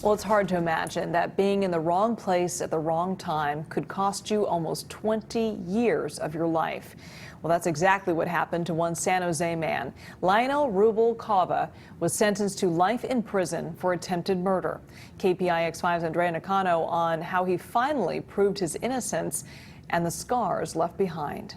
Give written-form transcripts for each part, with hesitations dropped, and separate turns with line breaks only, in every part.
Well, it's hard to imagine that being in the wrong place at the wrong time could cost you almost 20 years of your life. Well, that's exactly what happened to one San Jose man. Lionel Rubalcaba was sentenced to life in prison for attempted murder. KPIX 5's Andrea Nakano on how he finally proved his innocence and the scars left behind.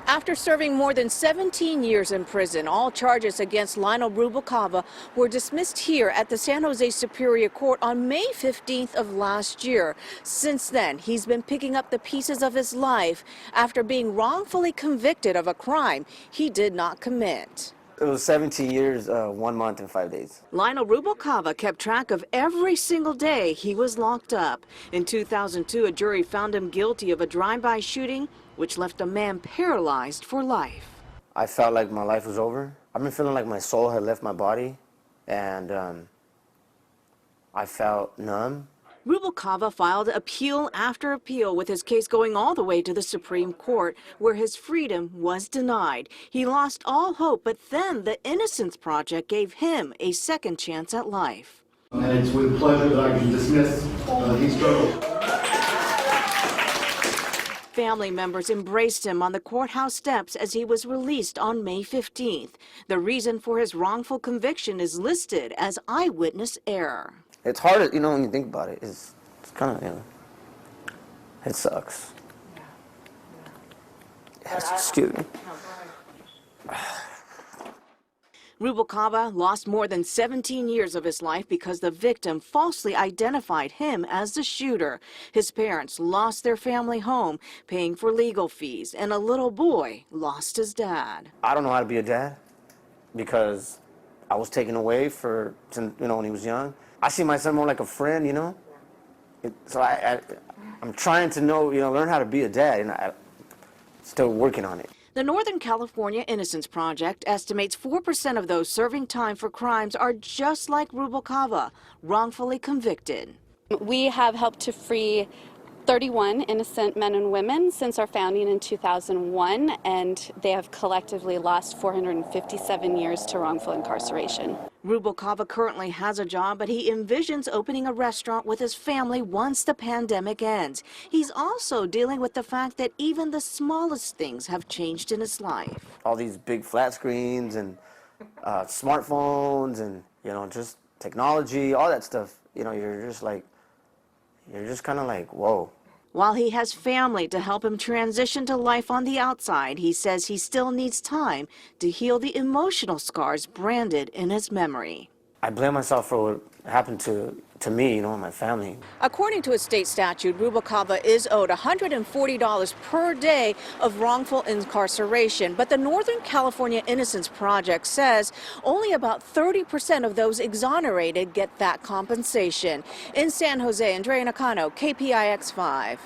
After serving more than 17 years in prison, all charges against Lionel Rubalcaba were dismissed here at the San Jose Superior Court on May 15th of last year. Since then, he's been picking up the pieces of his life after being wrongfully convicted of a crime he did not commit.
It was 17 years, 1 month and 5 days.
Lionel Rubalcaba kept track of every single day he was locked up. In 2002, a jury found him guilty of a drive-by shooting, which left a man paralyzed for life.
I felt like my life was over. I've been feeling like my soul had left my body, and I felt numb.
Rubalcaba filed appeal after appeal, with his case going all the way to the Supreme Court, where his freedom was denied. He lost all hope, but then the Innocence Project gave him a second chance at life.
And it's with pleasure that I can dismiss these charges.
Family members embraced him on the courthouse steps as he was released on May 15th. The reason for his wrongful conviction is listed as eyewitness error.
It's hard, when you think about it. It's kind of, it sucks. Excuse me.
Rubalcaba lost more than 17 years of his life because the victim falsely identified him as the shooter. His parents lost their family home, paying for legal fees, and a little boy lost his dad.
I don't know how to be a dad because I was taken away when he was young. I see my son more like a friend, So I'm trying to learn how to be a dad, and I'm still working on it.
The Northern California Innocence Project estimates 4% of those serving time for crimes are just like Rubalcaba, wrongfully convicted.
We have helped to free 31 innocent men and women since our founding in 2001, and they have collectively lost 457 years to wrongful incarceration.
Rubalcaba currently has a job, but he envisions opening a restaurant with his family once the pandemic ends. He's also dealing with the fact that even the smallest things have changed in his life.
All these big flat screens and smartphones and, just technology, all that stuff, you're just kind of like, whoa.
While he has family to help him transition to life on the outside, he says he still needs time to heal the emotional scars branded in his memory.
I blame myself for what happened to me, and my family.
According to a state statute, Rubalcaba is owed $140 per day of wrongful incarceration, but the Northern California Innocence Project says only about 30% of those exonerated get that compensation. In San Jose, Andrea Nakano, KPIX 5.